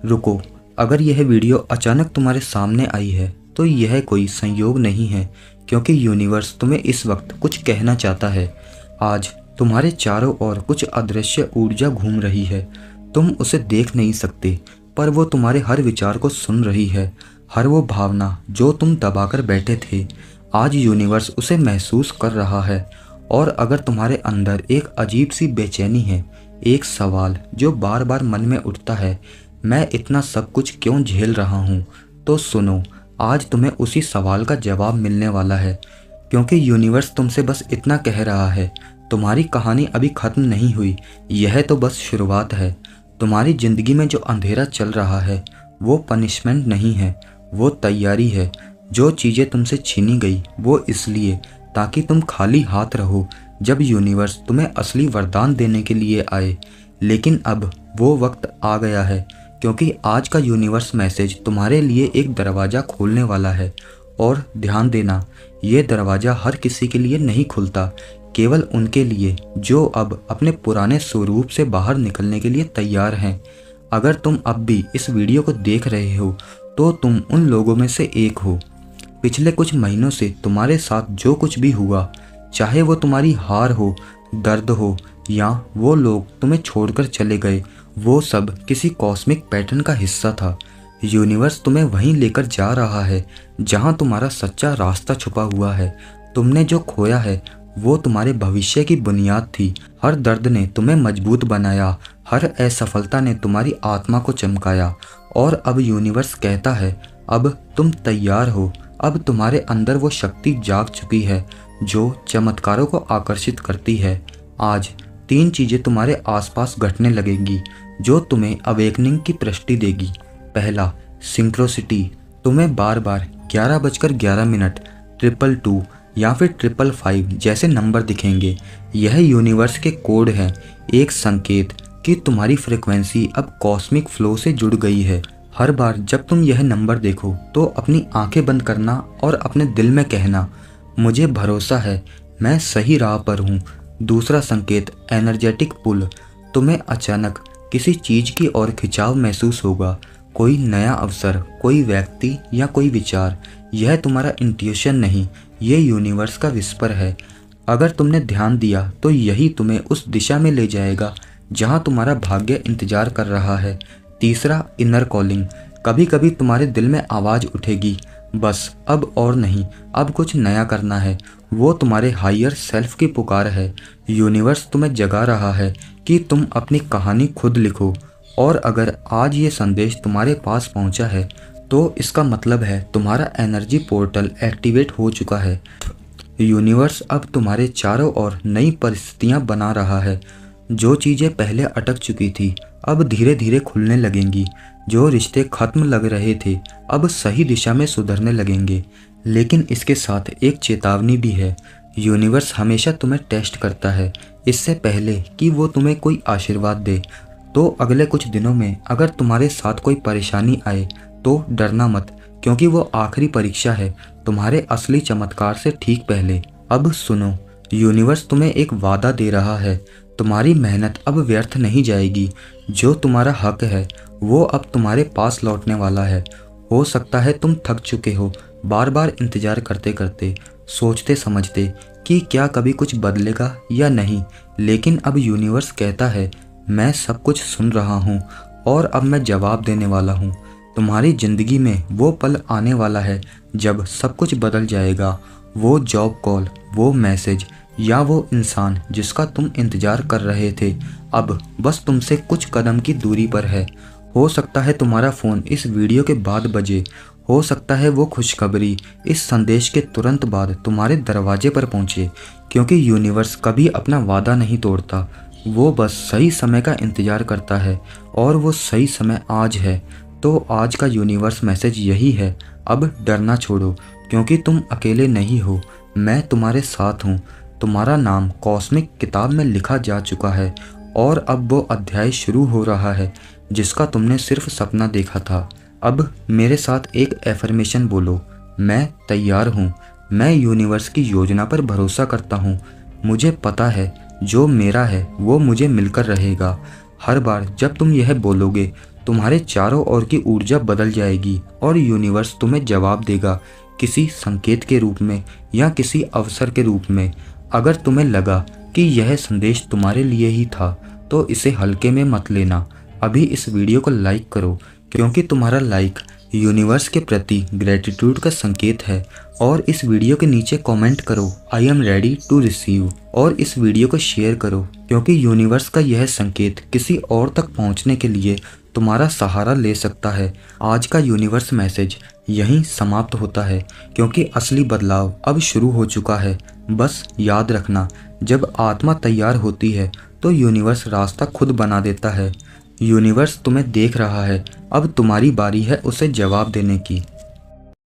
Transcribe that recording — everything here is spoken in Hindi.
रुको, अगर यह वीडियो अचानक तुम्हारे सामने आई है तो यह कोई संयोग नहीं है, क्योंकि यूनिवर्स तुम्हें इस वक्त कुछ कहना चाहता है। आज तुम्हारे चारों ओर कुछ अदृश्य ऊर्जा घूम रही है। तुम उसे देख नहीं सकते, पर वो तुम्हारे हर विचार को सुन रही है। हर वो भावना जो तुम दबाकर बैठे थे, आज यूनिवर्स उसे महसूस कर रहा है। और अगर तुम्हारे अंदर एक अजीब सी बेचैनी है, एक सवाल जो बार बार मन में उठता है, मैं इतना सब कुछ क्यों झेल रहा हूँ, तो सुनो, आज तुम्हें उसी सवाल का जवाब मिलने वाला है। क्योंकि यूनिवर्स तुमसे बस इतना कह रहा है, तुम्हारी कहानी अभी खत्म नहीं हुई, यह तो बस शुरुआत है। तुम्हारी ज़िंदगी में जो अंधेरा चल रहा है वो पनिशमेंट नहीं है, वो तैयारी है। जो चीज़ें तुमसे छीनी गई वो इसलिए ताकि तुम खाली हाथ रहो जब यूनिवर्स तुम्हें असली वरदान देने के लिए आए। लेकिन अब वो वक्त आ गया है, क्योंकि आज का यूनिवर्स मैसेज तुम्हारे लिए एक दरवाज़ा खोलने वाला है। और ध्यान देना, ये दरवाज़ा हर किसी के लिए नहीं खुलता, केवल उनके लिए जो अब अपने पुराने स्वरूप से बाहर निकलने के लिए तैयार हैं। अगर तुम अब भी इस वीडियो को देख रहे हो तो तुम उन लोगों में से एक हो। पिछले कुछ महीनों से तुम्हारे साथ जो कुछ भी हुआ, चाहे वो तुम्हारी हार हो, दर्द हो, या वो लोग तुम्हें छोड़कर चले गए, वो सब किसी कॉस्मिक पैटर्न का हिस्सा था। यूनिवर्स तुम्हें वहीं लेकर जा रहा है जहां तुम्हारा सच्चा रास्ता छुपा हुआ है। तुमने जो खोया है वो तुम्हारे भविष्य की बुनियाद थी। हर दर्द ने तुम्हें मजबूत बनाया, हर असफलता ने तुम्हारी आत्मा को चमकाया। और अब यूनिवर्स कहता है, अब तुम तैयार हो। अब तुम्हारे अंदर वो शक्ति जाग चुकी है जो चमत्कारों को आकर्षित करती है। आज 3 चीज़ें तुम्हारे आसपास घटने लगेंगी जो तुम्हें अवेकनिंग की दृष्टि देगी। पहला, सिंक्रोसिटी। तुम्हें बार बार 11:11, 222 या फिर 555 जैसे नंबर दिखेंगे। यह यूनिवर्स के कोड हैं, एक संकेत कि तुम्हारी फ्रिक्वेंसी अब कॉस्मिक फ्लो से जुड़ गई है। हर बार जब तुम यह नंबर देखो तो अपनी आंखें बंद करना और अपने दिल में कहना, मुझे भरोसा है, मैं सही राह पर हूँ। दूसरा संकेत, एनर्जेटिक पुल। तुम्हें अचानक किसी चीज़ की ओर खिंचाव महसूस होगा, कोई नया अवसर, कोई व्यक्ति या कोई विचार। यह तुम्हारा इंट्यूशन नहीं, ये यूनिवर्स का विस्पर है। अगर तुमने ध्यान दिया तो यही तुम्हें उस दिशा में ले जाएगा जहाँ तुम्हारा भाग्य इंतजार कर रहा है। तीसरा, इनर कॉलिंग। कभी कभी तुम्हारे दिल में आवाज़ उठेगी, बस अब और नहीं, अब कुछ नया करना है। वो तुम्हारे हायर सेल्फ की पुकार है। यूनिवर्स तुम्हें जगा रहा है कि तुम अपनी कहानी खुद लिखो। और अगर आज ये संदेश तुम्हारे पास पहुंचा है तो इसका मतलब है तुम्हारा एनर्जी पोर्टल एक्टिवेट हो चुका है। यूनिवर्स अब तुम्हारे चारों ओर नई परिस्थितियां बना रहा है। जो चीज़ें पहले अटक चुकी थी अब धीरे धीरे खुलने लगेंगी। जो रिश्ते खत्म लग रहे थे अब सही दिशा में सुधरने लगेंगे। लेकिन इसके साथ एक चेतावनी भी है। यूनिवर्स हमेशा तुम्हें टेस्ट करता है, इससे पहले कि वो तुम्हें कोई आशीर्वाद दे। तो अगले कुछ दिनों में अगर तुम्हारे साथ कोई परेशानी आए तो डरना मत, क्योंकि वो आखिरी परीक्षा है तुम्हारे असली चमत्कार से ठीक पहले। अब सुनो, यूनिवर्स तुम्हें एक वादा दे रहा है, तुम्हारी मेहनत अब व्यर्थ नहीं जाएगी। जो तुम्हारा हक है वो अब तुम्हारे पास लौटने वाला है। हो सकता है तुम थक चुके हो, बार बार इंतजार करते करते, सोचते समझते कि क्या कभी कुछ बदलेगा या नहीं। लेकिन अब यूनिवर्स कहता है, मैं सब कुछ सुन रहा हूँ और अब मैं जवाब देने वाला हूँ। तुम्हारी ज़िंदगी में वो पल आने वाला है जब सब कुछ बदल जाएगा। वो जॉब कॉल, वो मैसेज या वो इंसान जिसका तुम इंतजार कर रहे थे अब बस तुमसे कुछ कदम की दूरी पर है। हो सकता है तुम्हारा फ़ोन इस वीडियो के बाद बजे, हो सकता है वो खुशखबरी इस संदेश के तुरंत बाद तुम्हारे दरवाजे पर पहुँचे। क्योंकि यूनिवर्स कभी अपना वादा नहीं तोड़ता, वो बस सही समय का इंतज़ार करता है, और वो सही समय आज है। तो आज का यूनिवर्स मैसेज यही है, अब डरना छोड़ो, क्योंकि तुम अकेले नहीं हो, मैं तुम्हारे साथ हूँ। तुम्हारा नाम कॉस्मिक किताब में लिखा जा चुका है और अब वो अध्याय शुरू हो रहा है जिसका तुमने सिर्फ सपना देखा था। अब मेरे साथ एक एफर्मेशन बोलो, मैं तैयार हूँ। मैं यूनिवर्स की योजना पर भरोसा करता हूँ। मुझे पता है जो मेरा है वो मुझे मिलकर रहेगा। हर बार जब तुम यह बोलोगे तुम्हारे चारों ओर की ऊर्जा बदल जाएगी और यूनिवर्स तुम्हें जवाब देगा, किसी संकेत के रूप में या किसी अवसर के रूप में। अगर तुम्हें लगा कि यह संदेश तुम्हारे लिए ही था तो इसे हल्के में मत लेना। अभी इस वीडियो को लाइक करो, क्योंकि तुम्हारा लाइक यूनिवर्स के प्रति ग्रेटिट्यूड का संकेत है। और इस वीडियो के नीचे कमेंट करो, I am ready to receive. और इस वीडियो को शेयर करो, क्योंकि यूनिवर्स का यह संकेत किसी और तक पहुंचने के लिए तुम्हारा सहारा ले सकता है। आज का यूनिवर्स मैसेज यहीं समाप्त होता है, क्योंकि असली बदलाव अब शुरू हो चुका है। बस याद रखना, जब आत्मा तैयार होती है तो यूनिवर्स रास्ता खुद बना देता है। यूनिवर्स तुम्हें देख रहा है, अब तुम्हारी बारी है उसे जवाब देने की।